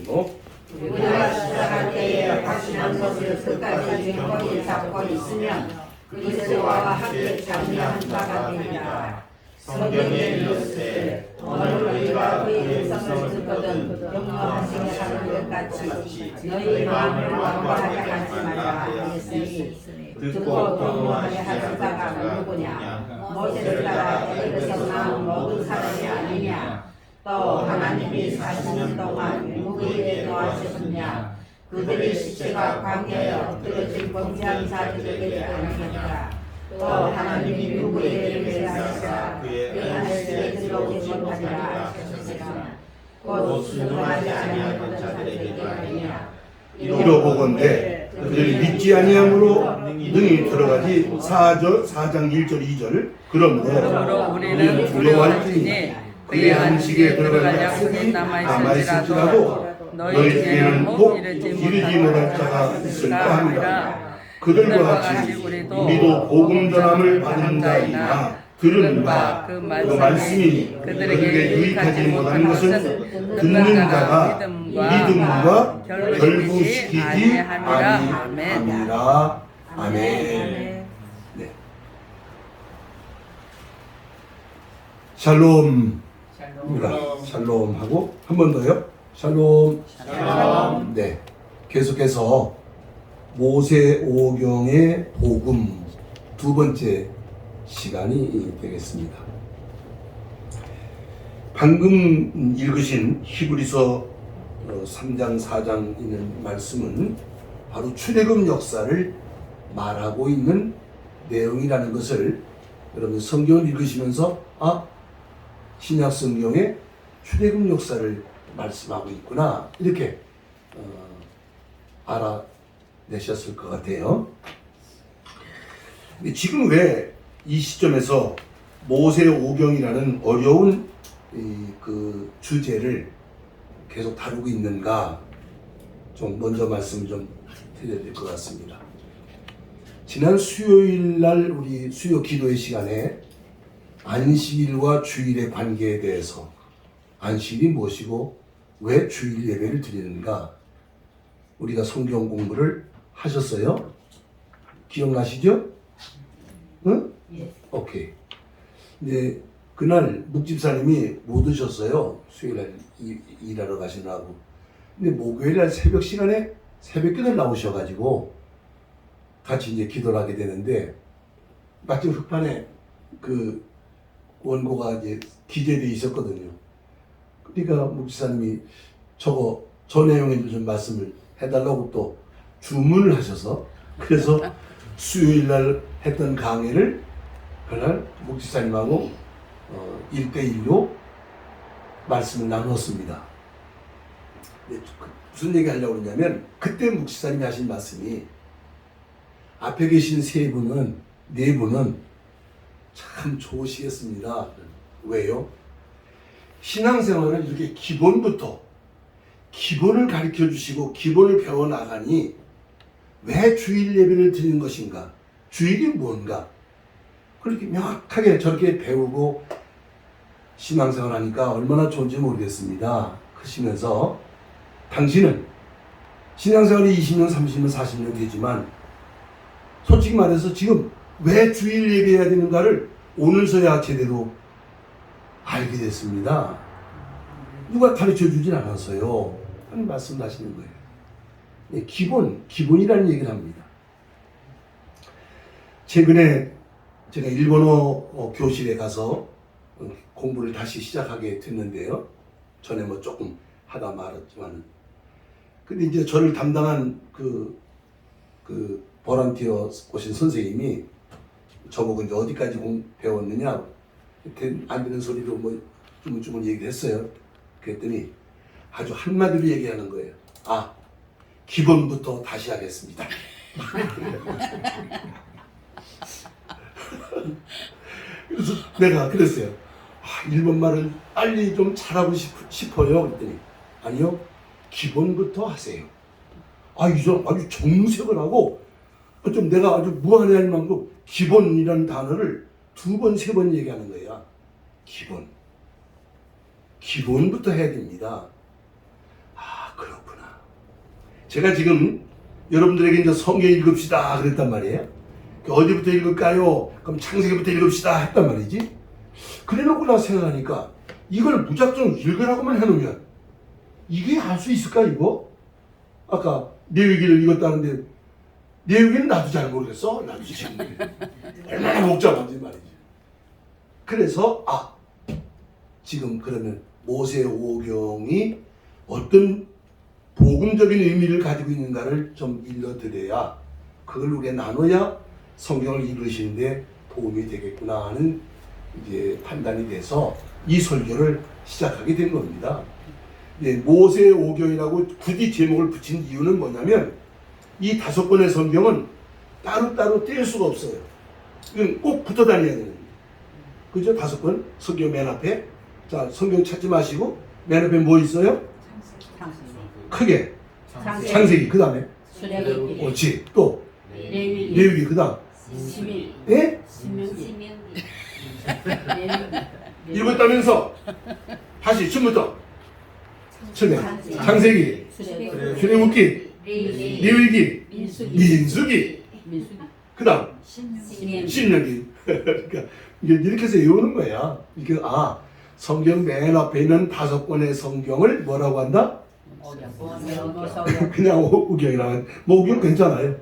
제목. 우리가 시작할 때에 다시는 것을 끝까지 경건히 잡고 있으면 그리스도와 함께 참여한 바가 되리라. 성경에 이르시되 오늘 너희가 그의 음성을 듣거든 영원하시게 하는 것 같이 너희 마음을 완고하게 하지 말라 하였으니 듣고 공부하게 하는 자가 누구냐? 모세를 따라 애굽에서 나온 모든 사람이 아니냐? 또 하나님이 40년 동안 누구에게 도와주셨냐? 그들의 시체가 광야에 엎드려진 범죄한 자들에게 떠나겠다. 또 하나님이 누구에게 맹세하시사 그의 안식에 들어오지 못하리라 하셨으나 곧 순종하지 아니하던 자들에게 아니냐. 이러보건대 그들이 믿지 아니함으로 능히 들어가지. 4장 1절 2절. 그러므로 우리는 두려워할지니 그의 안식에 들어갈 약속이 남아있을지라도 너희 중에는 혹 이르지 못할 자가 있을까 합니다. 그들과 같이 우리도 복음 전함을 받은 자이나 들은 바 그 말씀이 그들에게 유익하지 못한 것은 듣는 자가 믿음과 결부시키지 아니함이라. 아멘. 네. 샬롬. 샬롬 하고 한 번 더요. 샬롬. 샬롬. 네. 계속해서 모세오경의 복음 두 번째 시간이 되겠습니다. 방금 읽으신 히브리서 3장 4장 있는 말씀은 바로 출애굽 역사를 말하고 있는 내용이라는 것을 여러분 성경을 읽으시면서 신약 성경에 출애굽 역사를 말씀하고 있구나 이렇게 알아내셨을 것 같아요. 근데 지금 왜 이 시점에서 모세오경이라는 어려운 그 주제를 계속 다루고 있는가 좀 먼저 말씀 좀 드려야 될 것 같습니다. 지난 수요일 날 우리 수요 기도의 시간에 안식일과 주일의 관계에 대해서 안식일이 무엇이고 왜 주일 예배를 드리는가 우리가 성경 공부를 하셨어요? 기억나시죠? 응? 예. 오케이. 근데 그날 묵집사님이 못 오셨어요. 수요일날 일하러 가시느라고. 근데 목요일날 새벽 시간에 새벽기도를 나오셔가지고 같이 이제 기도를 하게 되는데 마침 흑판에 그 원고가 이제 기재되어 있었거든요. 그러니까 묵집사님이 저 내용에 좀 말씀을 해달라고 또 주문을 하셔서 그래서 수요일날 했던 강의를 그날 묵집사님하고 1대1로 말씀을 나누었습니다. 무슨 얘기 하려고 그러냐면 그때 묵집사님이 하신 말씀이 앞에 계신 네 분은 참 좋으시겠습니다. 왜요? 신앙생활을 이렇게 기본을 가르쳐 주시고 기본을 배워나가니 왜 주일 예배를 드리는 것인가? 주일이 뭔가? 그렇게 명확하게 저렇게 배우고 신앙생활 하니까 얼마나 좋은지 모르겠습니다. 하시면서 당신은 신앙생활이 20년, 30년, 40년 되지만 솔직히 말해서 지금 왜 주일 예배해야 되는가를 오늘서야 제대로 알게 됐습니다. 누가 가르쳐 주진 않았어요. 하는 말씀을 하시는 거예요. 네, 기본이라는 얘기를 합니다. 최근에 제가 일본어 교실에 가서 공부를 다시 시작하게 됐는데요. 전에 뭐 조금 하다 말았지만은. 근데 이제 저를 담당한 그 보란티어 오신 선생님이 저보고 이제 어디까지 배웠느냐, 안 되는 소리로 뭐 주물주물 얘기를 했어요. 그랬더니 아주 한마디로 얘기하는 거예요. 기본부터 다시 하겠습니다. 그래서 내가 그랬어요. 일본말을 빨리 좀 잘하고 싶어요. 그랬더니 아니요, 기본부터 하세요. 이 사람 아주 정색을 하고 좀 내가 아주 무안해 할 만큼 기본이라는 단어를 2번, 3번 얘기하는 거야. 기본부터 해야 됩니다. 그렇구나. 제가 지금 여러분들에게 이제 성경 읽읍시다 그랬단 말이에요. 어디부터 읽을까요? 그럼 창세기부터 읽읍시다 했단 말이지. 그래놓고 나 생각하니까 이걸 무작정 읽으라고만 해놓으면 이게 할 수 있을까 이거? 아까 레위기를 읽었다는데 레위기는 나도 잘 모르겠어. 나도 지금 얼마나 복잡한지 말이지. 그래서 지금 그러면 모세오경이 어떤 복음적인 의미를 가지고 있는가를 좀 일러드려야 그걸 우리가 나눠야 성경을 읽으시는데 도움이 되겠구나 하는 이제 판단이 돼서 이 설교를 시작하게 된 겁니다. 모세오경이라고 굳이 제목을 붙인 이유는 뭐냐면 이 5권의 성경은 따로따로 뗄 수가 없어요. 이건 꼭 붙어 다녀야 되는 거예요. 그죠? 5권 성경 맨 앞에. 자, 성경 찾지 마시고 맨 앞에 뭐 있어요? 크게 창세기. 그 다음에 출애굽기, 옳지. 또 레위기, 레위기. 그 다음 신명기, 예? 읽었다면서 다시 처음부터 처음에 창세기, 출애굽기, 레위기, 민수기, 그 다음 신명기. 그러니까 이렇게 해서 외우는 거야. 이게 성경 맨 앞에 있는 5권의 성경을 뭐라고 한다? 그냥 오경이라면 오경 괜찮아요.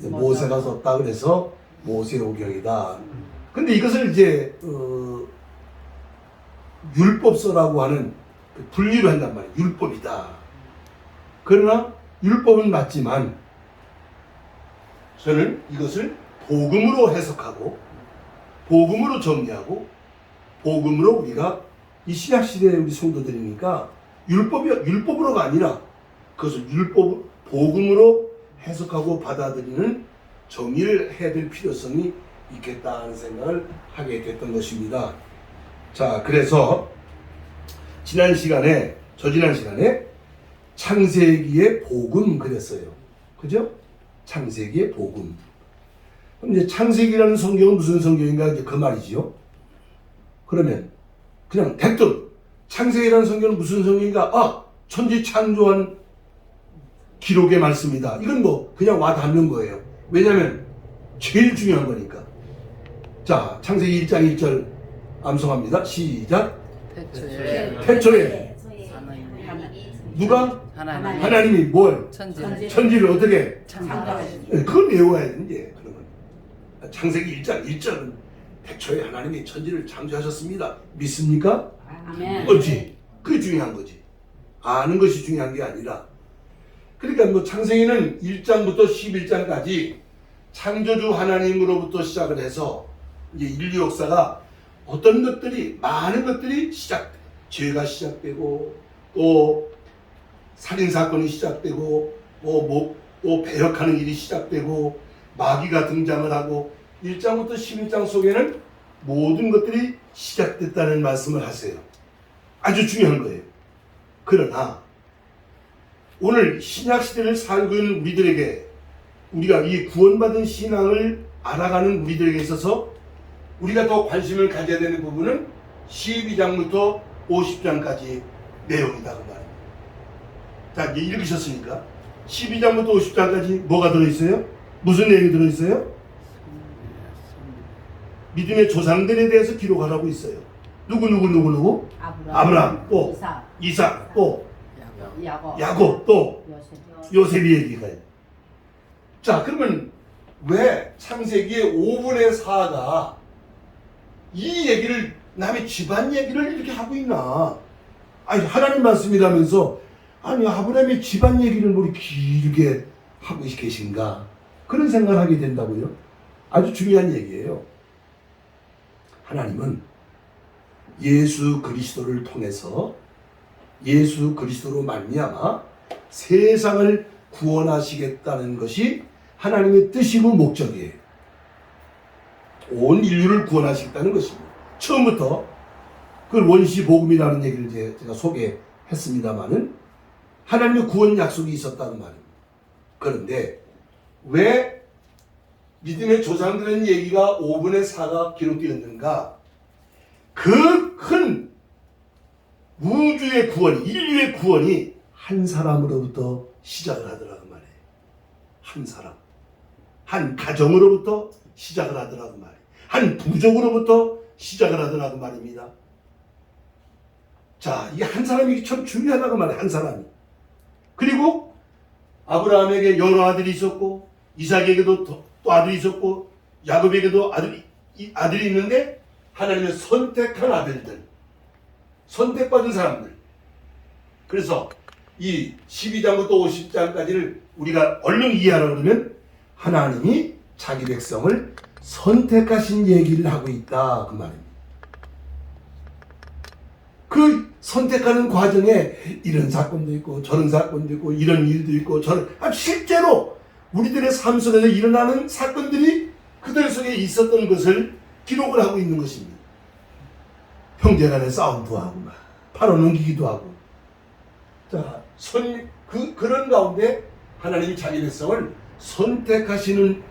모세가 썼다 그래서 모세오경이다. 근데 이것을 이제 율법서라고 하는 분류를 한단 말이에요. 율법이다. 그러나 율법은 맞지만 저는 이것을 복음으로 해석하고 복음으로 정리하고 복음으로 우리가 이 신약 시대의 우리 성도들이니까 율법으로가 아니라 그것을 복음으로 해석하고 받아들이는 정의를 해야 될 필요성이 있겠다 하는 생각을 하게 됐던 것입니다. 자, 그래서 저지난 시간에 창세기의 복음 그랬어요. 그죠? 창세기의 복음. 그럼 이제 창세기라는 성경은 무슨 성경인가 이제 그 말이지요. 그러면 그냥 대뜸 창세기라는 성경은 무슨 성경인가? 천지 창조한 기록의 말씀이다. 이건 뭐 그냥 와 닿는 거예요. 왜냐하면 제일 중요한 거니까. 자, 창세기 1장 1절 암송합니다. 시작. 태초에 누가? 하나님이 뭘? 천지를 어떻게? 그걸 외워야 되는데 그러면 창세기 1장 1절은 태초에 하나님이 천지를 창조하셨습니다. 믿습니까? 아멘. 그렇지. 그게 중요한 거지. 아는 것이 중요한 게 아니라. 그러니까 뭐 창세기는 1장부터 11장까지 창조주 하나님으로부터 시작을 해서 이제 인류 역사가 어떤 것들이 많은 것들이 죄가 시작되고 또 살인 사건이 시작되고 또 배역하는 일이 시작되고 마귀가 등장을 하고 1장부터 11장 속에는 모든 것들이 시작됐다는 말씀을 하세요. 아주 중요한 거예요. 그러나 오늘 신약 시대를 살고 있는 우리들에게 우리가 이 구원받은 신앙을 알아가는 우리들에게 있어서 우리가 더 관심을 가져야 되는 부분은 12장부터 50장까지 내용이다 그 말입니다. 자, 이제 읽으셨으니까 12장부터 50장까지 뭐가 들어있어요? 무슨 내용이 들어있어요? 믿음의 조상들에 대해서 기록하라고 있어요. 누구? 아브라함, 또 이삭, 또 야곱, 또 요셉이 얘기가요. 자, 그러면 왜 창세기의 5분의 4가 이 얘기를 남의 집안 얘기를 이렇게 하고 있나? 아니, 하나님 말씀이라면서 아니 아브라함의 집안 얘기를 뭐 길게 하고 계신가? 그런 생각을 하게 된다고요. 아주 중요한 얘기예요. 하나님은 예수 그리스도를 통해서 예수 그리스도로 말미암아 세상을 구원하시겠다는 것이 하나님의 뜻이고 목적이에요. 온 인류를 구원하시겠다는 것입니다. 처음부터 그걸 원시복음이라는 얘기를 제가 소개했습니다마는 하나님의 구원 약속이 있었다는 말입니다. 그런데 왜 믿음의 조상들의 얘기가 5분의 4가 기록되었는가? 그 큰 우주의 구원, 인류의 구원이 한 사람으로부터 시작을 하더라고 말이에요. 한 사람. 한 가정으로부터 시작을 하더라고 말이에요. 한 부족으로부터 시작을 하더라고 말입니다. 자, 이 한 사람이 참 중요하다고 말이에요. 한 사람이. 그리고 아브라함에게 여러 아들이 있었고, 이삭에게도 또 아들이 있었고, 야곱에게도 아들이 있는데, 하나님의 선택한 아들들, 선택받은 사람들. 그래서 이 12장부터 50장까지를 우리가 얼른 이해하려고 그러면 하나님이 자기 백성을 선택하신 얘기를 하고 있다 그 말입니다. 그 선택하는 과정에 이런 사건도 있고 저런 사건도 있고 이런 일도 있고 저런 실제로 우리들의 삶 속에서 일어나는 사건들이 그들 속에 있었던 것을 기록을 하고 있는 것입니다. 형제간의 싸움도 하고 막 팔아넘기기도 하고 자, 그런 가운데 하나님이 자기 백성을 선택하시는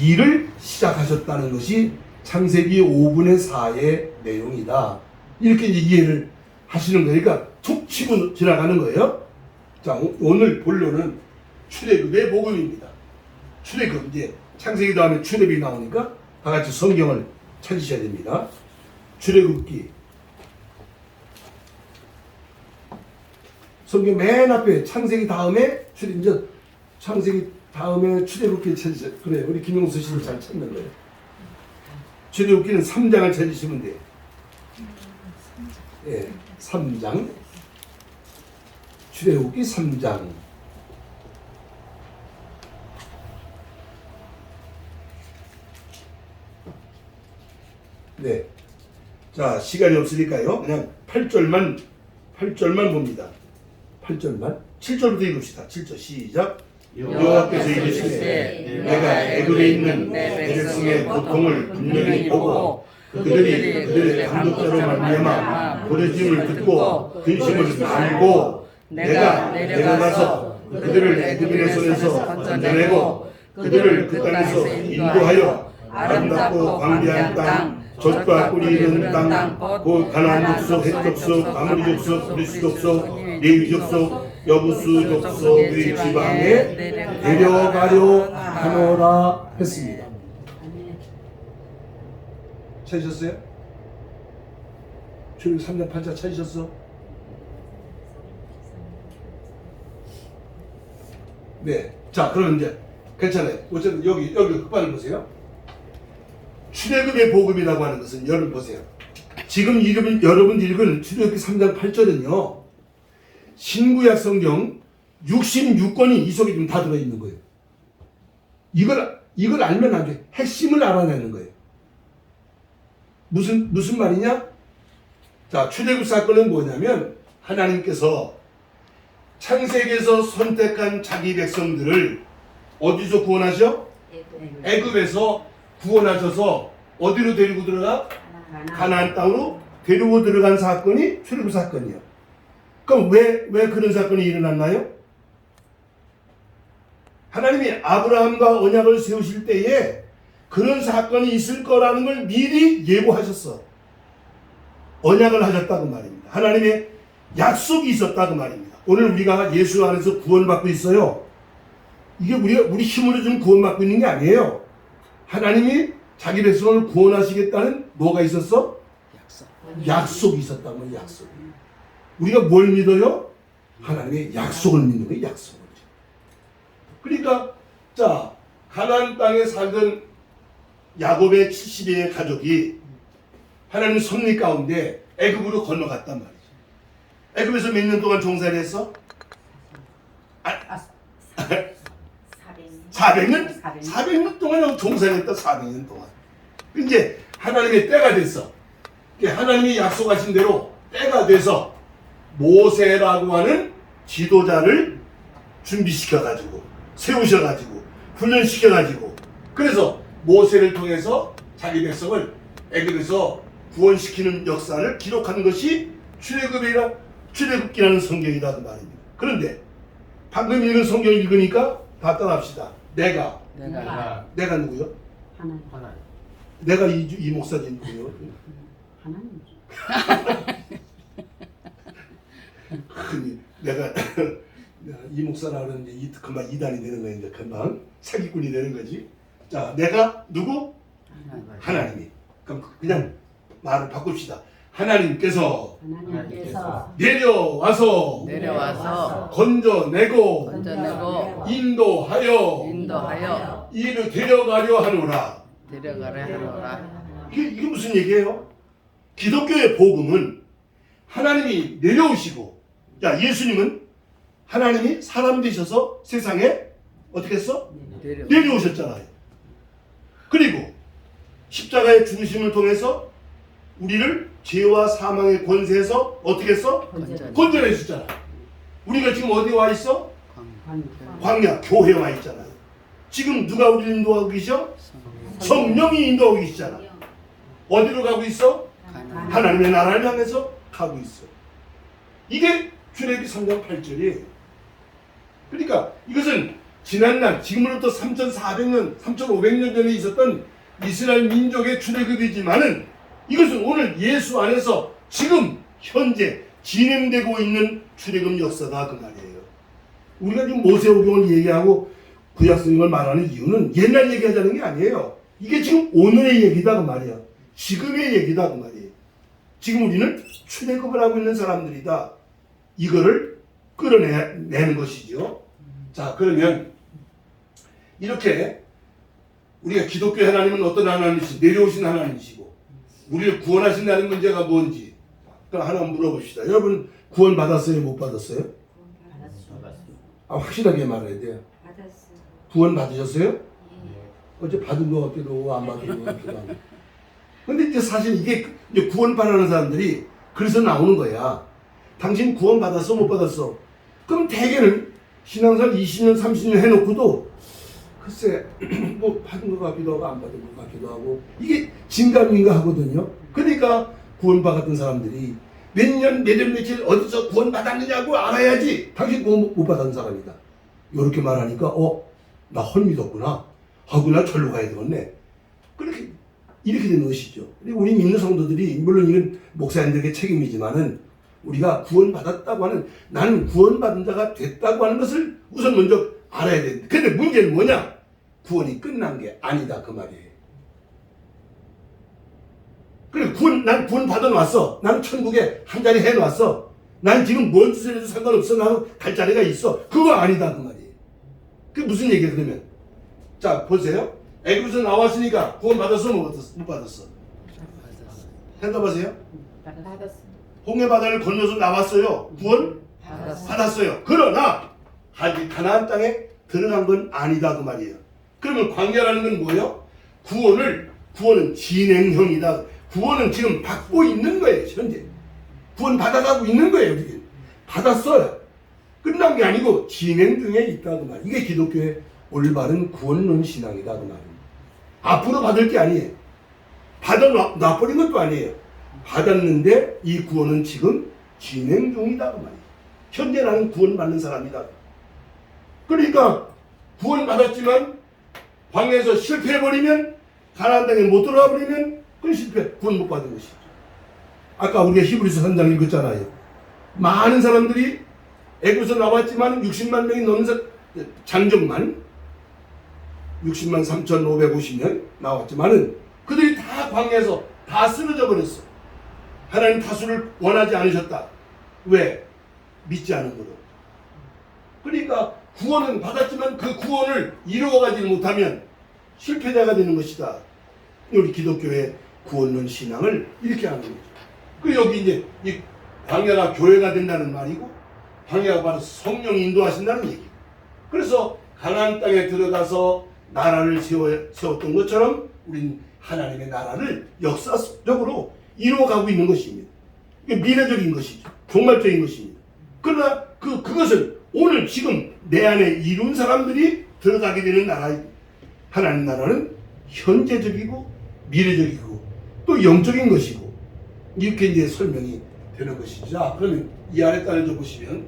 일을 시작하셨다는 것이 창세기 5분의 4의 내용이다. 이렇게 이해를 하시는 거예요. 그러니까 툭 치고 지나가는 거예요. 자, 오늘 본론은 출애굽의 복음입니다. 출애굽, 이제 창세기 다음에 출애굽이 나오니까 다 같이 성경을 찾으셔야 됩니다. 출애굽기. 성경 맨 앞에 창세기 다음에 이제 창세기 다음에 출애굽기 찾으세요. 그래, 우리 김용수 씨도 잘 찾는 거예요. 출애굽기는 3장을 찾으시면 돼요. 예, 3장. 출애굽기 3장. 네. 자, 시간이 없으니까요. 그냥 8절만 봅니다. 8절만. 7절부터 읽읍시다. 7절 시작. 여호와께서 이르시되 내가 애굽에 있는 내 백성의 고통을 분명히 보고 그들이 그들의 강독자로 말미암아 부르짖음을 듣고 근심을 말고 내가 내려가서 그들을 애굽인의 손에서 건져내고 그들을 그 땅에서 인도하여 아름답고 광대한 땅 젖과 꿀이 흐르는 땅 곧 가나안 족속, 헷 족속, 아모리 족속, 브리스 족속, 레위 족속, 여부수 족속의 지방에 데려가려 하노라 했습니다. 찾으셨어요? 출애굽 3장 8절 찾으셨어? 네. 자, 그럼 이제 괜찮아요. 어쨌든 여기 흑반을 보세요. 출애굽의 복음이라고 하는 것은 여러분 보세요. 지금 여러분 읽은 출애굽기 3장 8절은요. 신구약 성경 66권이 이 속에 좀 다 들어있는 거예요. 이걸 알면 안 돼. 핵심을 알아내는 거예요. 무슨 말이냐? 자, 출애굽 사건은 뭐냐면 하나님께서 창세기에서 선택한 자기 백성들을 어디서 구원하셔? 애굽에서 구원하셔서 어디로 데리고 들어가? 가나안 땅으로 데리고 들어간 사건이 출애굽 사건이에요. 그럼 왜 그런 사건이 일어났나요? 하나님이 아브라함과 언약을 세우실 때에 그런 사건이 있을 거라는 걸 미리 예고하셨어. 언약을 하셨다고 말입니다. 하나님의 약속이 있었다고 말입니다. 오늘 우리가 예수 안에서 구원받고 있어요. 이게 우리 힘으로 좀 구원받고 있는 게 아니에요. 하나님이 자기 백성을 구원하시겠다는 뭐가 있었어? 약속이 있었다고. 약속. 우리가 뭘 믿어요? 하나님의 약속을 믿는 거예요. 약속을. 그러니까 자, 가나안 땅에 살던 야곱의 70의 가족이 하나님 섭리 가운데 애굽으로 건너갔단 말이죠. 애굽에서 몇 년 동안 종살이 했어? 400년 동안 종살이했다. 400년 동안. 이제 하나님의 때가 됐어. 하나님이 약속하신 대로 때가 돼서 모세라고 하는 지도자를 준비시켜가지고 세우셔가지고 훈련시켜가지고 그래서 모세를 통해서 자기 백성을 애굽에서 구원시키는 역사를 기록하는 것이 출애굽기라는 성경이다 그 말입니다. 그런데 방금 읽은 성경 읽으니까 다 따라합시다. 내가 누구요? 하나님. 내가 이 목사님 누구요? 하나님. 내가 이 목사라는 이제 금방 이단이 되는 거야. 이제 금방 사기꾼이 되는 거지. 자, 내가 누구? 하나님이. 그럼 그냥 말을 바꿉시다. 하나님께서 내려와서 건져내고 인도하여 이를 데려가려 하노라. 이게 무슨 얘기예요? 기독교의 복음은 하나님이 내려오시고, 야, 예수님은 하나님이 사람 되셔서 세상에 어떻게 했어? 내려오셨잖아요. 그리고 십자가의 죽으심을 통해서 우리를 죄와 사망의 권세에서 어떻게 했어? 건져내셨잖아. 우리가 지금 어디 와 있어? 광야 교회에 와 있잖아요. 지금 누가 우리를 인도하고 계셔? 성령이 인도하고 계시잖아. 어디로 가고 있어? 하나님의 나라를 향해서 가고 있어. 이게 출애굽기 3장 8절이에요. 그러니까 이것은 지난날 지금으로부터 3,400년, 3,500년 전에 있었던 이스라엘 민족의 출애굽이지만은 이것은 오늘 예수 안에서 지금 현재 진행되고 있는 출애굽 역사다 그 말이에요. 우리가 지금 모세오경을 얘기하고 구약성경을 말하는 이유는 옛날 얘기하자는 게 아니에요. 이게 지금 오늘의 얘기다 그 말이야. 지금의 얘기다 그 말이에요. 지금 우리는 출애굽을 하고 있는 사람들이다. 이거를 끌어내는 것이죠. 자, 그러면 이렇게 우리가 기독교 하나님은 어떤 하나님이시고 내려오신 하나님이시고 우리를 구원하신다는 문제가 뭔지 하나 물어봅시다. 여러분 구원 받았어요? 못 받았어요? 확실하게 말해야 돼요. 구원 받으셨어요? 어제 받은 것 같기도 하고 안 받은 것 같기도 하고. 근데 이제 사실 이게 이제 구원 바라는 사람들이 그래서 나오는 거야. 당신 구원 받았어? 못 받았어? 그럼 대개는 신앙생활 20년, 30년 해놓고도 글쎄 뭐 받은 것 같기도 하고 안 받은 것 같기도 하고 이게 진감인가 하거든요. 그러니까 구원 받았던 사람들이 몇 년, 며칠 어디서 구원 받았느냐고 알아야지 당신 구원 못 받은 사람이다. 이렇게 말하니까 나 헐믿었구나 하고 나 절로 가야 되겠네. 그렇게 이렇게 되는 것이죠. 우리 믿는 성도들이 물론 이건 목사님들에게 책임이지만은 우리가 구원받았다고 하는 나는 구원받은 자가 됐다고 하는 것을 우선 먼저 알아야 되는데 근데 문제는 뭐냐? 구원이 끝난 게 아니다 그 말이에요. 그래 난 구원 받아놨어. 나는 천국에 한 자리 해놨어. 난 지금 뭔 짓을 해도 상관없어. 나는 갈 자리가 있어. 그거 아니다 그 말이에요. 그게 무슨 얘기야 그러면? 자 보세요. 애굽에서 나왔으니까 구원 받았어 못 받았어? 대답하세요. 홍해 바다를 건너서 나왔어요. 구원 받았어요. 그러나 아직 가나안 땅에 들어간 건 아니다 그 말이에요. 그러면 광야라는 건 뭐예요? 구원은 진행형이다. 구원은 지금 받고 있는 거예요. 현재 구원 받아가고 있는 거예요. 우리 받았어요. 끝난 게 아니고 진행 중에 있다 그 말. 이게 기독교의 올바른 구원론 신앙이다 그 말입니다. 앞으로 받을 게 아니에요. 놔버린 것도 아니에요. 받았는데 이 구원은 지금 진행 중이다 그 말이에요. 현재 나는 구원받는 사람이다. 그러니까 구원받았지만 광야에서 실패해버리면 가나안 땅에 못 들어가 버리면 그건 실패, 구원 못 받은 것이죠. 아까 우리가 히브리서 3장 읽었잖아요. 많은 사람들이 애굽에서 나왔지만 60만 명이 넘는 장정만 60만 3,550명 나왔지만은 그들이 다 광야에서 다 쓰러져 버렸어. 하나님 다수를 원하지 않으셨다. 왜? 믿지 않은 거로. 그러니까 구원은 받았지만 그 구원을 이루어가지 못하면 실패자가 되는 것이다. 우리 기독교의 구원론 신앙을 이렇게 하는 거죠. 그 여기 이제 이 광야가 교회가 된다는 말이고 광야가 바로 성령이 인도하신다는 얘기. 그래서 가나안 땅에 들어가서 나라를 세웠던 것처럼 우린 하나님의 나라를 역사적으로 이루어가고 있는 것입니다. 이게 미래적인 것이죠. 종말적인 것입니다. 그러나 그것을 오늘 지금 내 안에 이룬 사람들이 들어가게 되는 나라입니다. 하나님 나라는 현재적이고 미래적이고 또 영적인 것이고 이렇게 이제 설명이 되는 것이죠. 자, 그러면 이 아래 따라줘 보시면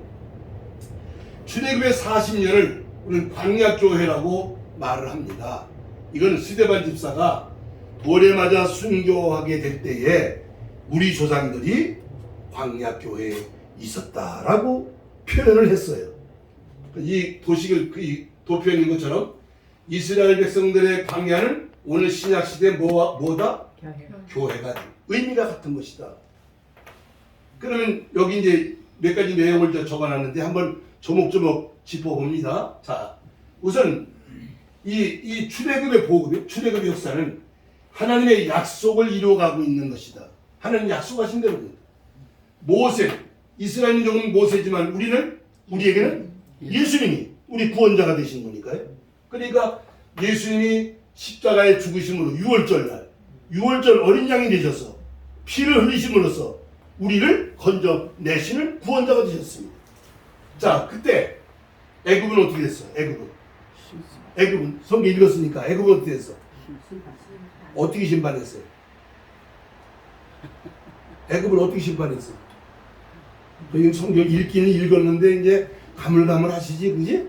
출애굽의 40년을 우리는 광야교회라고 말을 합니다. 이건 스데반 집사가 돌에 맞아 순교하게 될 때에 우리 조상들이 광야교회에 있었다라고 표현을 했어요. 이 도식을 이 도표에 있는 것처럼 이스라엘 백성들의 광야는 오늘 신약 시대 뭐다? 교회가 의미가 같은 것이다. 그러면 여기 이제 몇 가지 내용을 적어놨는데 한번 조목조목 짚어봅니다. 자, 우선 이 출애굽의 보급, 출애굽의 역사는 하나님의 약속을 이루어가고 있는 것이다. 하나님 약속하신 대로입니다. 모세, 이스라엘 민족은 모세지만 우리에게는 예수님이 우리 구원자가 되신 거니까요. 그러니까 예수님이 십자가에 죽으심으로 6월절 날, 6월절 어린 양이 되셔서 피를 흘리심으로써 우리를 건져내시는 구원자가 되셨습니다. 자, 그때 애굽은 어떻게 됐어? 애굽은 성경 읽었으니까 애굽은 어떻게 됐어? 어떻게 심판했어요? 애굽을 어떻게 심판했어? 저희 성경 읽기는 읽었는데 이제 가물가물하시지, 그지?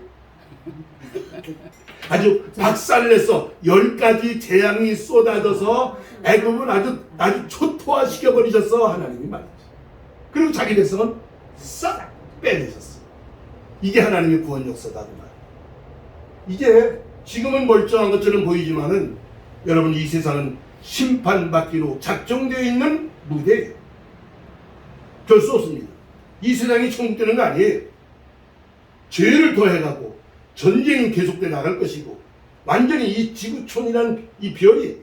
아주 박살내서 10가지 재앙이 쏟아져서 애굽은 아주 초토화시켜 버리셨어, 하나님이 말이죠. 그리고 자기 백성은 싹 빼내셨어. 이게 하나님의 구원 역사다 그 말. 이제 지금은 멀쩡한 것처럼 보이지만은 여러분, 이 세상은 심판받기로 작정되어 있는 무대예요. 될 수 없습니다. 이 세상이 천국되는 거 아니에요. 죄를 더해가고 전쟁이 계속돼 나갈 것이고 완전히 이 지구촌이라는 이 별이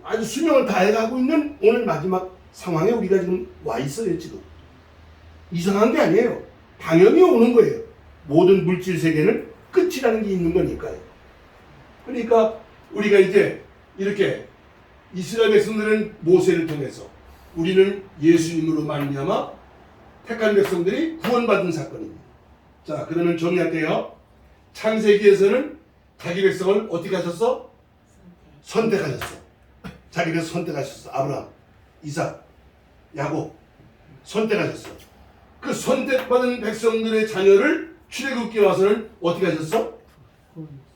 아주 수명을 다해가고 있는 오늘 마지막 상황에 우리가 지금 와 있어요. 지금 이상한 게 아니에요. 당연히 오는 거예요. 모든 물질 세계는 끝이라는 게 있는 거니까요. 그러니까 우리가 이제 이렇게 이스라엘 백성들은 모세를 통해서, 우리는 예수님으로 말미암아 택한 백성들이 구원받은 사건입니다. 자, 그러면 정리할게요. 창세기에서는 자기 백성을 어떻게 하셨어? 선택하셨어. 자기 백성 선택하셨어. 아브라함, 이삭, 야곱 선택하셨어. 그 선택받은 백성들의 자녀를 출애굽기에 와서는 어떻게 하셨어?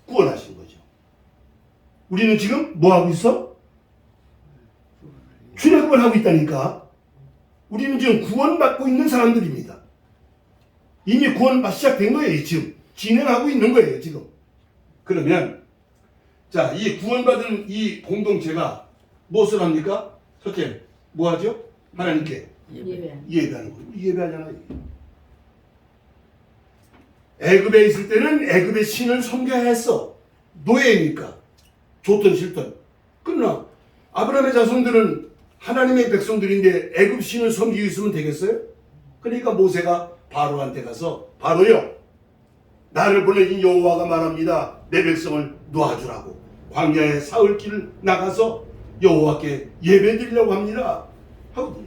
구원하신 거죠. 우리는 지금 뭐 하고 있어? 출애굽을 하고 있다니까. 우리는 지금 구원받고 있는 사람들입니다. 이미 구원받 시작된 거예요. 지금 진행하고 있는 거예요. 지금. 그러면 자, 이 구원받은 이 공동체가 무엇을 합니까? 첫째, 뭐 하죠? 하나님께 예배하는 거예요. 예배하잖아요. 애굽에 있을 때는 애굽의 신을 섬겨야 했어. 노예니까. 좋든 싫든. 그러나 아브라함의 자손들은 하나님의 백성들인데 애굽 신을 섬기고 있으면 되겠어요? 그러니까 모세가 바로한테 가서, 바로요, 나를 보내신 여호와가 말합니다. 내 백성을 놓아주라고. 광야에 사흘길 나가서 여호와께 예배드리려고 합니다. 하거든요.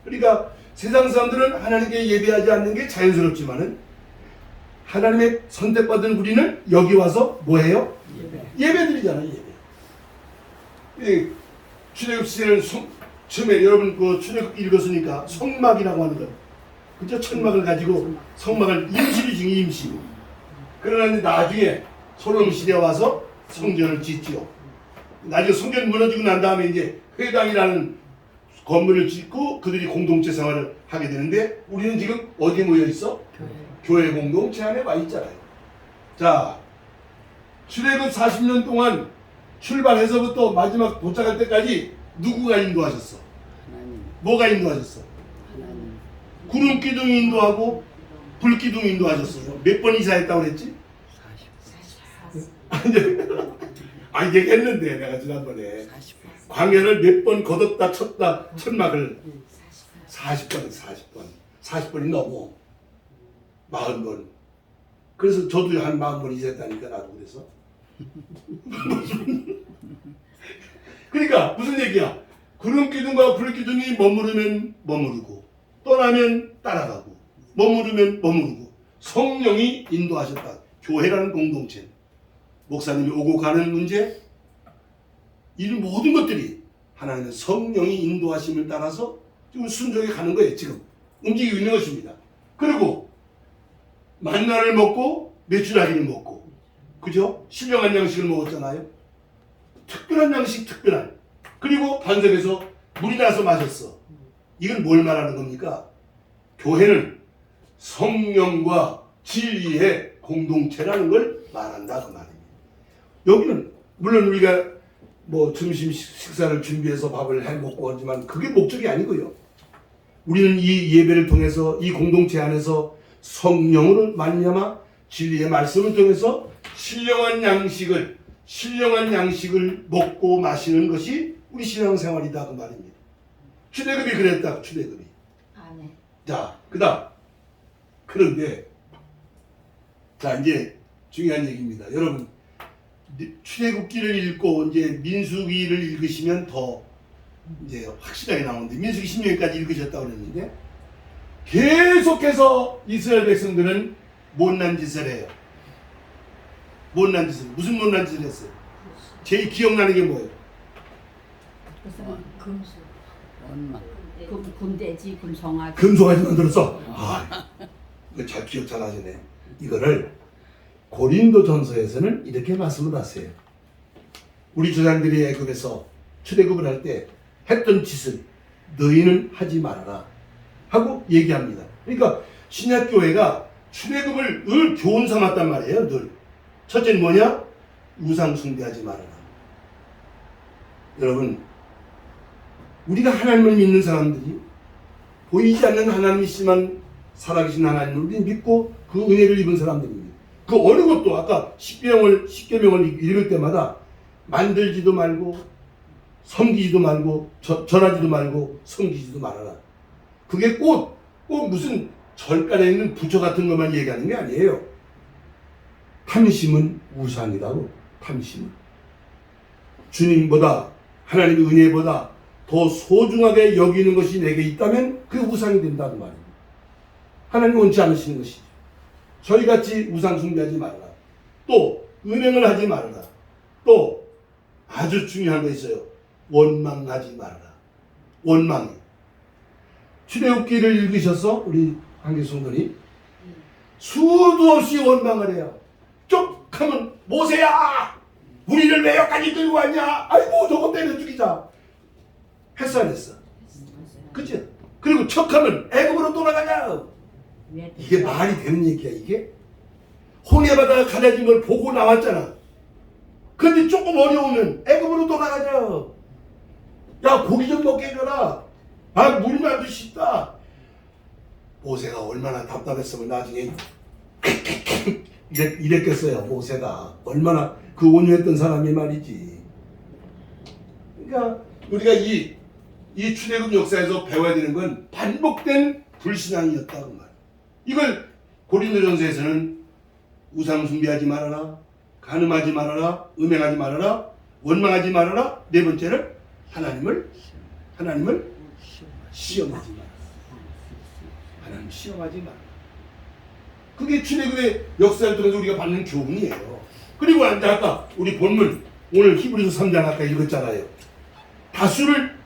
그러니까 세상 사람들은 하나님께 예배하지 않는 게 자연스럽지만은 하나님의 선택받은 우리는 여기 와서 뭐해요? 예배드리잖아요. 예배. 출애굽 시대는 처음에 여러분 그 출애굽 읽었으니까 성막이라고 하는 거, 그죠? 천막을 가지고 성막을 임시로 지은 임시. 그러나 나중에 솔로몬 시대에 와서 성전을 짓지요. 나중에 성전 무너지고 난 다음에 이제 회당이라는 건물을 짓고 그들이 공동체 생활을 하게 되는데, 우리는 지금 어디 모여 있어? 교회 공동체 안에 와 있잖아요. 자, 출애굽 40년 동안 출발해서부터 마지막 도착할 때까지 누구가 인도하셨어? 하나님. 뭐가 인도하셨어? 하나님. 구름 기둥이 인도하고 불 기둥이 인도하셨어요. 몇 번 이사했다고 그랬지? 40번. 아니 얘기했는데 내가 지난번에 광야를 몇 번 걷었다 쳤다 천막을 40번이 넘어 40번. 그래서 저도 한 40번 이사했다니까. 나도 그래서. 그러니까 무슨 얘기야? 구름 기둥과 불 기둥이 머무르면 머무르고 떠나면 따라가고 머무르면 머무르고 성령이 인도하셨다. 교회라는 공동체, 목사님이 오고 가는 문제, 이 모든 것들이 하나님의 성령이 인도하심을 따라서 지금 순종해 가는 거예요. 지금 움직이고 있는 것입니다. 그리고 만나를 먹고 메추라기를 먹고, 그죠? 신령한 양식을 먹었잖아요. 특별한 양식, 특별한. 그리고 반석에서 물이 나서 마셨어. 이건 뭘 말하는 겁니까? 교회는 성령과 진리의 공동체라는 걸 말한다 그 말입니다. 여기는 물론 우리가 뭐 점심 식사를 준비해서 밥을 해 먹고 하지만 그게 목적이 아니고요. 우리는 이 예배를 통해서 이 공동체 안에서 성령으로 말미암아 진리의 말씀을 통해서 신령한 양식을 먹고 마시는 것이 우리 신앙생활이다 그 말입니다. 출애굽이 그랬다. 출애굽이. 아멘. 자, 그다음 그런데 자 이제 중요한 얘기입니다. 여러분 출애굽기를 읽고 이제 민수기를 읽으시면 더 이제 확실하게 나오는데 민수기 16까지 읽으셨다고 그랬는데 계속해서 이스라엘 백성들은 못난 짓을 해요. 못난 짓을 무슨 못난 짓을 했어요? 제일 기억나는 게 뭐예요? 금수. 원망. 금돼지, 금송아지. 금송아지 만들었어. 아, 이거 잘 기억 잘 하시네. 이거를 고린도전서에서는 이렇게 말씀을 하세요. 우리 조상들이 애굽에서 출애굽을 할 때 했던 짓을 너희는 하지 말아라 하고 얘기합니다. 그러니까 신약교회가 출애굽을 늘 교훈 삼았단 말이에요. 늘. 첫째는 뭐냐? 우상 숭배하지 말아라. 여러분 우리가 하나님을 믿는 사람들이 보이지 않는 하나님이시만 살아계신 하나님을 우리 믿고 그 은혜를 입은 사람들입니다. 그 어느 것도 아까 십계명을 읽을 때마다 만들지도 말고 섬기지도 말고 전하지도 말고 섬기지도 말아라. 그게 꼭 무슨 절간에 있는 부처 같은 것만 얘기하는 게 아니에요. 탐심은 우상이라고. 탐심은 주님보다 하나님의 은혜보다 더 소중하게 여기는 것이 내게 있다면 그게 우상이 된다는 말입니다. 하나님 원치 않으시는 것이죠. 저희같이 우상 숭배하지 말아라. 또 은행을 하지 말아라. 또 아주 중요한 거 있어요. 원망하지 말아라. 원망이. 출애굽기를 읽으셔서 우리 한계 성도님 수도 없이 원망을 해요. 쪽 하면 모세야 우리를 왜 여기까지 끌고 왔냐. 아이고 저거 때려 죽이자. 했어 안 했어? 그치? 그리고 척하면 애굽으로 돌아가자. 이게 말이 되는 얘기야 이게? 홍해바다가 가려진 걸 보고 나왔잖아. 근데 조금 어려우면 애굽으로 돌아가자. 야 고기 좀 먹게 해줘라. 아 물만 도 싶다. 모세가 얼마나 답답했으면 나중에 이랬겠어요. 모세가 얼마나 그 온유했던 사람이 말이지. 그러니까 우리가 이 출애굽 역사에서 배워야 되는 건 반복된 불신앙이었다고 말. 이걸 고린도전서에서는 우상 숭배하지 말아라, 간음하지 말아라, 음행하지 말아라, 원망하지 말아라. 네 번째는 하나님을 시험하지 마라. 하나님 시험하지 마라. 그게 출애굽의 역사를 통해서 우리가 받는 교훈이에요. 그리고 아까 우리 본문 오늘 히브리서 3장 아까 읽었잖아요.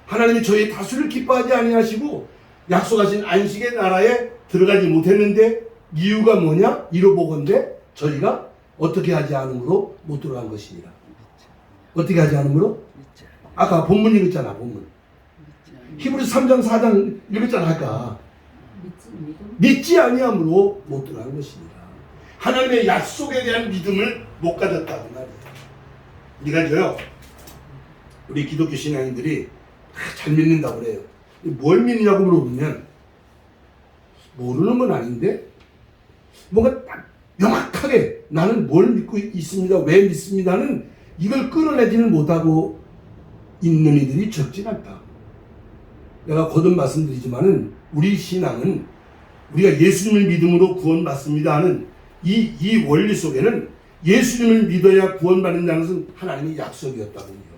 하나님이 저희 다수를 기뻐하지 아니하시고 약속하신 안식의 나라에 들어가지 못했는데 이유가 뭐냐? 이로보건대 저희가 어떻게 하지 않음으로 못 들어간 것이니라. 어떻게 하지 않음으로? 아까 본문 읽었잖아. 본문 히브리서 3장 4장 읽었잖아. 아까 믿지 아니함으로 못 들어간 것이니라. 하나님의 약속에 대한 믿음을 못 가졌다고 말이에요. 우리가요 우리 기독교 신앙인들이 잘 믿는다고 그래요. 뭘 믿느냐고 물어보면 모르는 건 아닌데 뭔가 딱 명확하게 나는 뭘 믿고 있습니다. 왜 믿습니다는 이걸 끌어내지는 못하고 있는 이들이 적진 않다. 내가 거듭 말씀드리지만은 우리 신앙은 우리가 예수님을 믿음으로 구원받습니다 하는 이 원리 속에는 예수님을 믿어야 구원받는다는 것은 하나님의 약속이었다고요.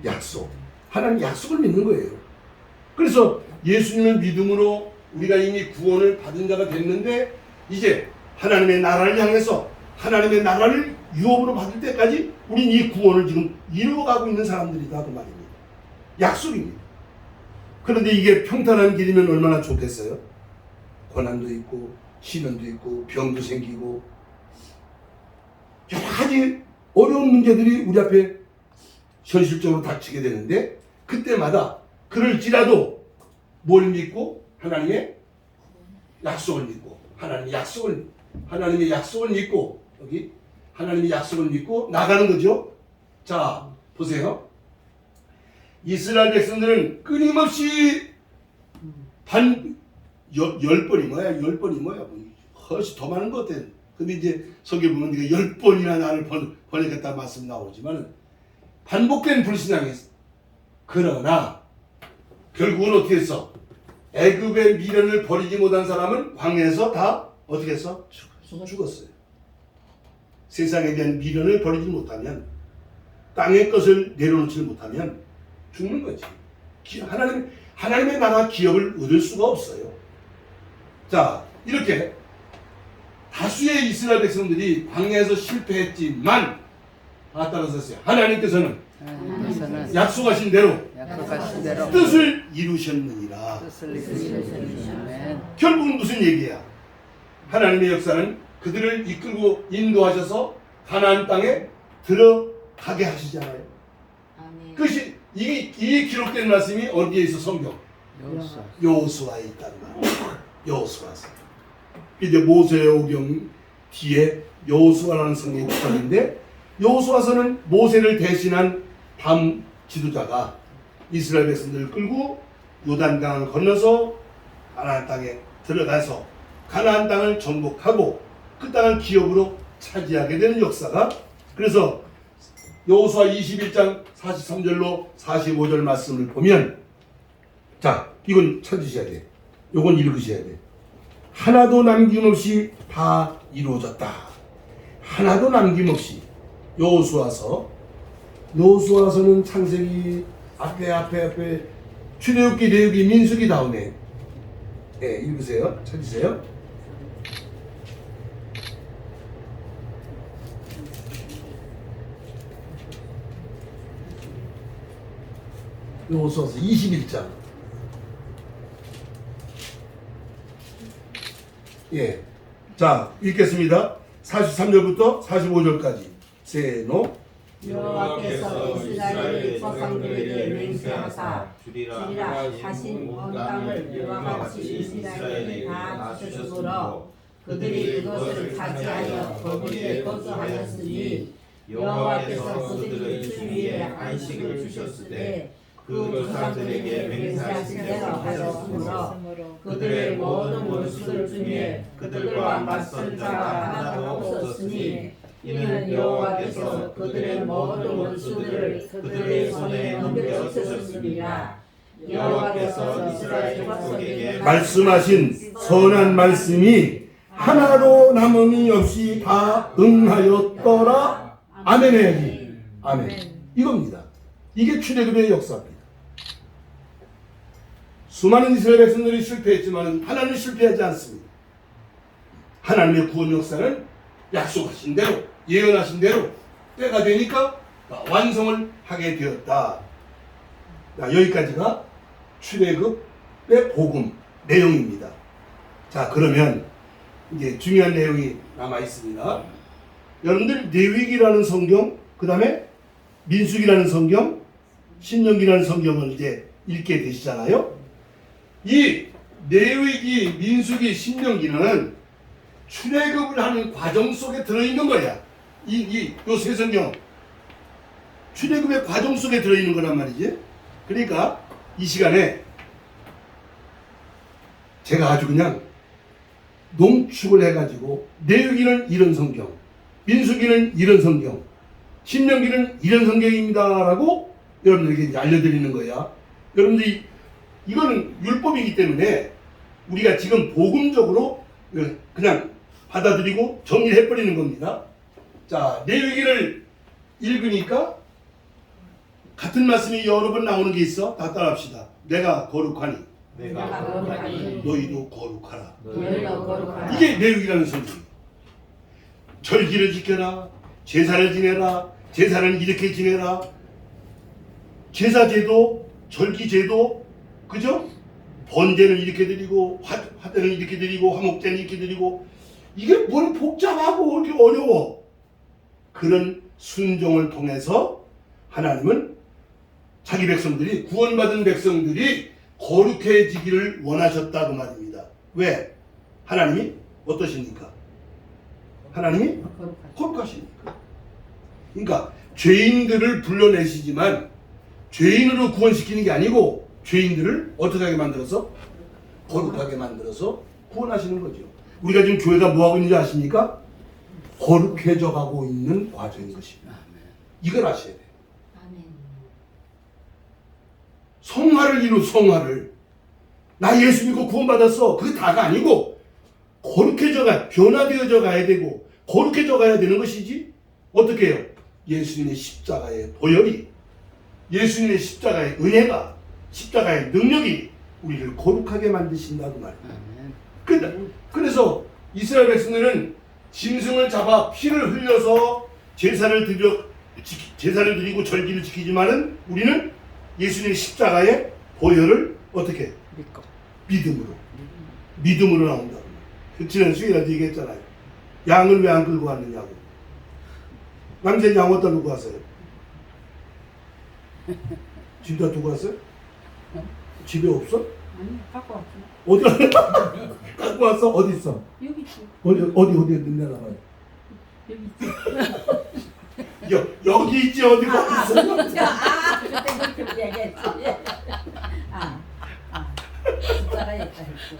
약속. 하나님 약속을 믿는 거예요. 그래서 예수님을 믿음으로 우리가 이미 구원을 받은 자가 됐는데 이제 하나님의 나라를 향해서 하나님의 나라를 유업으로 받을 때까지 우린 이 구원을 지금 이루어가고 있는 사람들이다 그 말입니다. 약속입니다. 그런데 이게 평탄한 길이면 얼마나 좋겠어요? 고난도 있고 시련도 있고 병도 생기고 여러 가지 어려운 문제들이 우리 앞에 현실적으로 닥치게 되는데 그때마다 그럴지라도 뭘 믿고 하나님의 약속을 믿고 하나님의 약속을 믿고 여기 하나님의 약속을 믿고 나가는 거죠. 자, 보세요. 이스라엘 백성들은 끊임없이 열 번이 뭐야? 훨씬 더 많은 것 같아. 근데 이제 성경 보면 네가 10번이나 나를 번역했다 말씀 나오지만 반복된 불신앙이었어. 그러나 결국은 어떻게 했어? 애굽의 미련을 버리지 못한 사람은 광야에서 다 어떻게 했어? 죽었어요. 세상에 대한 미련을 버리지 못하면, 땅의 것을 내려놓지 못하면 죽는 거지. 하나님의 나라 기업을 얻을 수가 없어요. 자, 이렇게 다수의 이스라엘 백성들이 광야에서 실패했지만 다 따라섰어요. 하나님께서는 약속하신 대로 뜻을 이루셨느니라. 결국은 무슨 얘기야? 하나님의 역사는 그들을 이끌고 인도하셔서 가나안 땅에 들어가게 하시잖아요. 그것이 이게 기록된 말씀이 어디에 있어? 성경 여호수아에 있다는 말이에요. 여호수아서. 이제 모세의 오경 뒤에 여호수아라는 성경이 있었는데, 여호수아서는 모세를 대신한 다음 지도자가 이스라엘 백성들을 끌고 요단강을 건너서 가나안 땅에 들어가서 가나안 땅을 정복하고 그 땅을 기업으로 차지하게 되는 역사가, 그래서 여호수아 21장 43절로 45절 말씀을 보면, 자, 이건 찾으셔야 돼. 요건 읽으셔야 돼. 하나도 남김없이 다 이루어졌다. 하나도 남김없이. 여호수아서는 창세기 앞에 출애굽기, 레위기, 민수기 다음에 읽으세요. 찾으세요. 여호수아서 21장. 자, 읽겠습니다. 43절부터 45절까지. 세노. 여호와께서 이스라엘의 조상들에게 맹세하사 주리라 하신 온 땅을 이와 같이 이스라엘에 다 주셨으므로 그들이 그것을 차지하여 거기에 거주하였으니, 여호와께서 그들의 주위에 안식을 주셨으되 그 조상들에게 맹세하신 대로 하셨으므로 그들의 모든 원수들 중에 그들과 맞설 자가 하나도 없었으니, 이는 여호와께서 그들의 모든 원수들을 그들의 손에 넘겨주셨습니다. 여호와께서 이스라엘 족속에게 말씀하신 선한 말씀이 하나도 남음이 없이 다 응하였더라. 아멘 해야지. 아멘. 이겁니다. 이게 출애굽의 역사입니다. 수많은 이스라엘 백성들이 실패했지만 하나님은 실패하지 않습니다. 하나님의 구원 역사는 약속하신 대로, 예언하신 대로 때가 되니까 완성을 하게 되었다. 여기까지가 출애굽의 복음 내용입니다. 자, 그러면 이제 중요한 내용이 남아 있습니다. 여러분들 레위기라는 성경, 그 다음에 민수기라는 성경, 신명기라는 성경을 이제 읽게 되시잖아요. 이 레위기, 민수기, 신명기는 출애굽을 하는 과정 속에 들어있는 거야. 요 세 성경 출애굽의 과정 속에 들어있는 거란 말이지. 그러니까 이 시간에 제가 아주 그냥 농축을 해가지고 레위기는 이런 성경, 민수기는 이런 성경, 신명기는 이런 성경입니다라고 여러분들에게 이제 알려드리는 거야. 여러분들이 이거는 율법이기 때문에 우리가 지금 복음적으로 그냥 받아들이고 정리를 해버리는 겁니다. 자, 레위기를 읽으니까 같은 말씀이 여러 번 나오는 게 있어. 다 따라합시다. 내가 거룩하니 너희도 거룩하라. 이게 레위기라는 성경. 절기를 지켜라. 제사를 지내라. 제사를 이렇게 지내라. 제사제도, 절기제도, 그죠? 번제는 이렇게 드리고, 화대는 이렇게 드리고, 화목제는 이렇게 드리고, 이게 뭘 복잡하고 이렇게 어려워. 그런 순종을 통해서 하나님은 자기 백성들이, 구원받은 백성들이 거룩해지기를 원하셨다고 말입니다. 왜? 하나님이 어떠십니까? 하나님이 거룩하십니까? 그러니까 죄인들을 불러내시지만 죄인으로 구원시키는 게 아니고 죄인들을 어떻게 하게 만들어서? 거룩하게 만들어서 구원하시는 거죠. 우리가 지금 교회가 뭐하고 있는지 아십니까? 거룩해져 가고 있는 과정인 것입니다. 이걸 아셔야 돼요. 성화를 이루 성화를. 나 예수 믿고 구원받았어. 그게 다가 아니고 거룩해져 가, 변화되어져 가야 되고 거룩해져 가야 되는 것이지. 어떻게 해요? 예수님의 십자가의 보혈이, 예수님의 십자가의 은혜가, 십자가의 능력이 우리를 거룩하게 만드신다고 말이에요. 그래서 이스라엘 백성들은 짐승을 잡아 피를 흘려서 제사를 드리고 절기를 지키지만은 우리는 예수님의 십자가의 보혈을 어떻게? 믿음으로 나온다고. 지난 수요일에 얘기했잖아요. 양을 왜 안 끌고 왔느냐고. 남자는 양 어디다 두고 왔어요? 집에다 두고 왔어요? 집에 없어? 아니, 갖고 왔어. 어디 갖고 왔어? 어디 있어? 여기 있어. 어디 내놔봐요. 여기 있어. 여기 있지 어디 있어? 그때 얘기했지. 숫자가 있다 했어.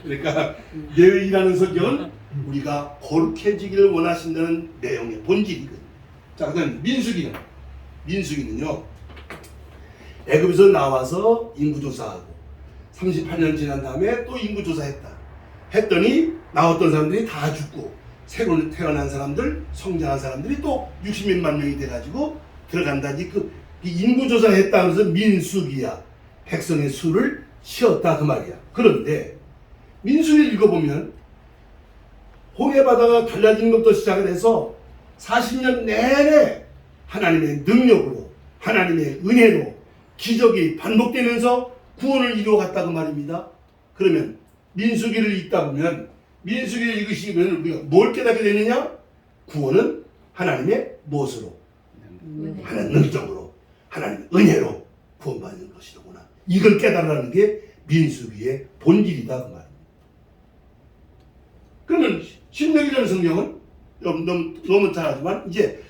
그러니까 레위기라는 성경은 우리가 거룩해지기를 원하신다는 내용의 본질이거든요. 자, 그다음 민수기는요. 애굽에서 나와서 인구조사하고 38년 지난 다음에 또 인구조사했다. 했더니 나왔던 사람들이 다 죽고 새로 태어난 사람들, 성장한 사람들이 또 60몇만 명이 돼가지고 들어간다지. 그 인구조사했다 하면서 민수기야. 백성의 수를 쉬었다 그 말이야. 그런데 민수기를 읽어보면 홍해바다가 갈라진 것부터 시작을 해서 40년 내내 하나님의 능력으로, 하나님의 은혜로 기적이 반복되면서 구원을 이루어갔다고 말입니다. 그러면 민수기를 읽다 보면, 민수기를 읽으시면 우리가 뭘 깨닫게 되느냐? 구원은 하나님의 무엇으로? 하나님 능력으로, 하나님의 은혜로 구원받는 것이로구나. 이걸 깨달으라는 게 민수기의 본질이다 그 말입니다. 그러면 신명기라는 성경은 너무 잘 알지만 이제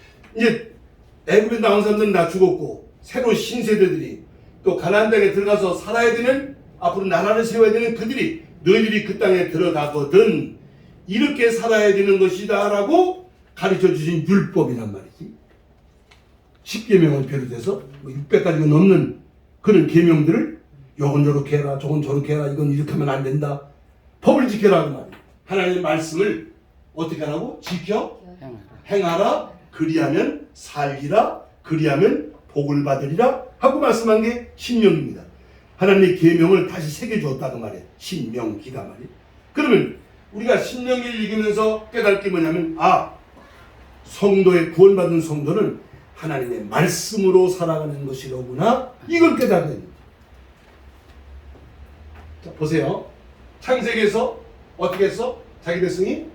애굽에 나온 사람들은 다 죽었고 새로운 신세대들이 또 가나안 땅에 들어가서 살아야 되는, 앞으로 나라를 세워야 되는 그들이 너희들이 그 땅에 들어가거든 이렇게 살아야 되는 것이다 라고 가르쳐 주신 율법이란 말이지. 10계명을 비롯해서 600가지가 넘는 그런 계명들을 요건 저렇게 해라, 저건 저렇게 해라, 이건 이렇게 하면 안 된다. 법을 지켜라 그 말이야. 하나님의 말씀을 어떻게 하라고? 지켜 행하라. 그리하면 살리라. 그리하면 복을 받으리라 하고 말씀한 게 신명입니다. 하나님의 계명을 다시 새겨주었다 그 말이에요. 신명기다 말이에요. 그러면 우리가 신명기를 읽으면서 깨달을 게 뭐냐면, 성도의 구원받은 성도는 하나님의 말씀으로 살아가는 것이로구나. 이걸 깨달아야 됩니다. 자, 보세요. 창세기에서 어떻게 했어? 자기 백성이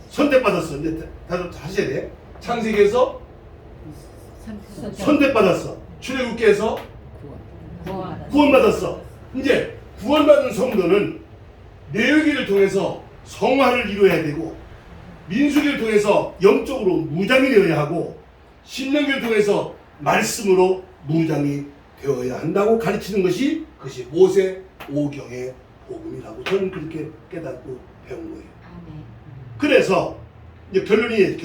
선택받았어. 근데 다시 해야 돼. 창세기에서 선택받았어. 출애굽기에서 구원받았어. 이제 구원받은 성도는 레위기를 통해서 성화를 이루어야 되고, 민수기를 통해서 영적으로 무장이 되어야 하고, 신명기를 통해서 말씀으로 무장이 되어야 한다고 가르치는 것이 그것이 모세 오경의 복음이라고 저는 그렇게 깨닫고 배운 거예요. 그래서 이제 결론이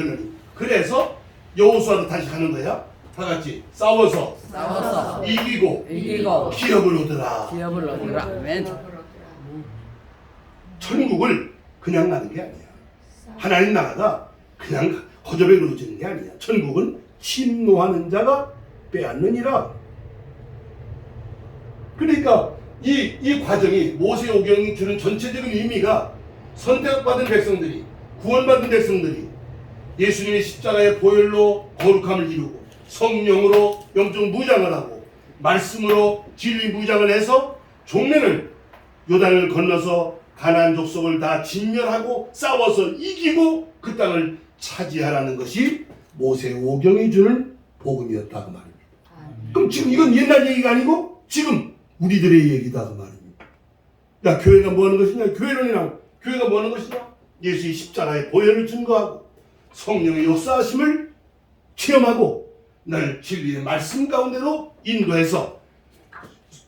그래서 여호수아도 다시 가는 거야. 다 같이 싸워서 이기고 기업을 얻으라. 아멘. 천국을 그냥 가는 게 아니야. 하나님 나라가 그냥 거저에 이루어지는 게 아니야. 천국은 침노하는 자가 빼앗느니라. 그러니까 이 과정이, 모세 오경이 주는 전체적인 의미가 선택받은 백성들이, 구원받은 백성들이 예수님의 십자가의 보혈로 거룩함을 이루고 성령으로 영적 무장을 하고 말씀으로 진리 무장을 해서 종래는 요단을 건너서 가나안 족속을 다 진멸하고 싸워서 이기고 그 땅을 차지하라는 것이 모세 오경이 주는 복음이었다 그 말입니다. 그럼 지금 이건 옛날 얘기가 아니고 지금 우리들의 얘기다 그 말입니다. 야, 교회가 뭐 하는 것이냐? 교회가 뭐 하는 것이냐? 예수의 십자가의 보혈을 증거하고 성령의 역사하심을 체험하고 늘 진리의 말씀 가운데로 인도해서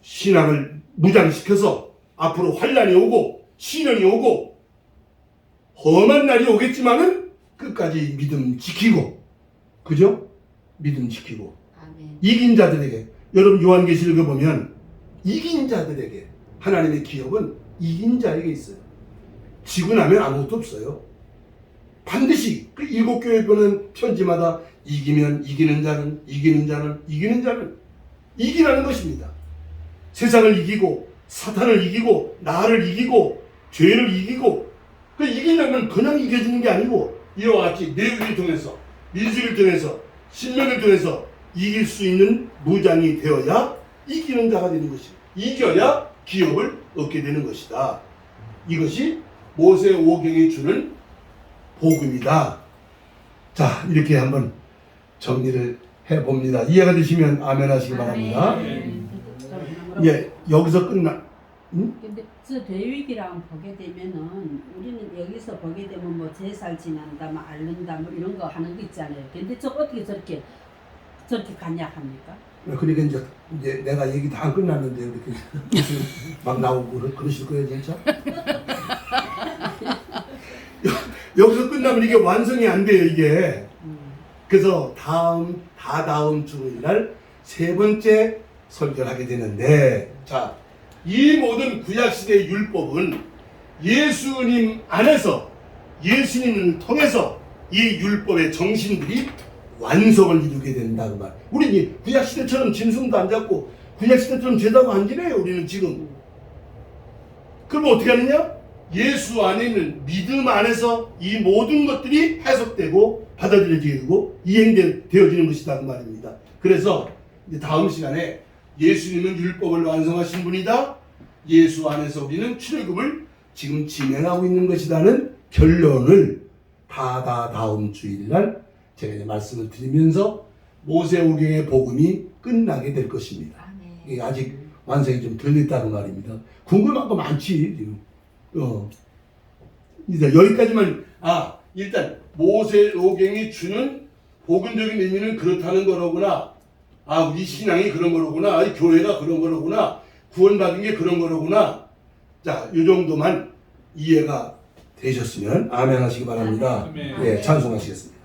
신앙을 무장시켜서 앞으로 환란이 오고 시련이 오고 험한 날이 오겠지만은 끝까지 믿음 지키고, 그죠? 믿음 지키고 아멘. 이긴 자들에게, 여러분 요한계시록에 보면 이긴 자들에게 하나님의 기업은 이긴 자에게 있어요. 지고 나면 아무것도 없어요. 반드시 그 7교회 보는 편지마다 이기면 이기는 자는 이기라는 것입니다. 세상을 이기고 사탄을 이기고 나를 이기고 죄를 이기고, 그 이기려면 그냥 이겨지는 게 아니고 이와 같이 내용을 통해서, 민수를 통해서, 신명을 통해서 이길 수 있는 무장이 되어야 이기는 자가 되는 것이고, 이겨야 기업을 얻게 되는 것이다. 이것이 모세오경이 주는 복음이다. 자, 이렇게 한번 정리를 해봅니다. 이해가 되시면 아멘 하시기 바랍니다. 예, 여기서 끝나. 근데 저 대위기랑 보게 되면은 우리는 여기서 보게 되면 뭐 제살 지난다, 뭐 앓는다, 뭐 이런 거 하는 거 있잖아요. 근데 저 어떻게 저렇게 간약합니까? 그러니까 이제 내가 얘기 다 안 끝났는데 이렇게 막 나오고 그러실 거예요, 진짜? 여기서 끝나면 이게 완성이 안 돼요, 이게. 그래서 다다음 주일날 세 번째 설교를 하게 되는데, 자, 이 모든 구약시대의 율법은 예수님 안에서, 예수님을 통해서 이 율법의 정신들이 완성을 이루게 된다고 말. 우리 구약시대처럼 짐승도 안 잡고 구약시대처럼 제다고 안 지내요, 우리는 지금. 그럼 어떻게 하느냐? 예수 안에 있는 믿음 안에서 이 모든 것들이 해석되고 받아들여지고 이행되어지는 것이다 그 말입니다. 그래서 이제 다음 시간에 예수님은 율법을 완성하신 분이다, 예수 안에서 우리는 출애굽을 지금 진행하고 있는 것이라는 결론을 다음 주일날 제가 이제 말씀을 드리면서 모세오경의 복음이 끝나게 될 것입니다. 이게 아직 완성이 좀 덜 됐다는 말입니다. 궁금한 거 많지 지금. 일단 여기까지만. 일단 모세오경이 주는 복음적인 의미는 그렇다는 거로구나. 우리 신앙이 그런 거로구나. 이 교회가 그런 거로구나. 구원받은 게 그런 거로구나. 자, 이 정도만 이해가 되셨으면 아멘 하시기 바랍니다. 아멘. 예, 찬송하시겠습니다.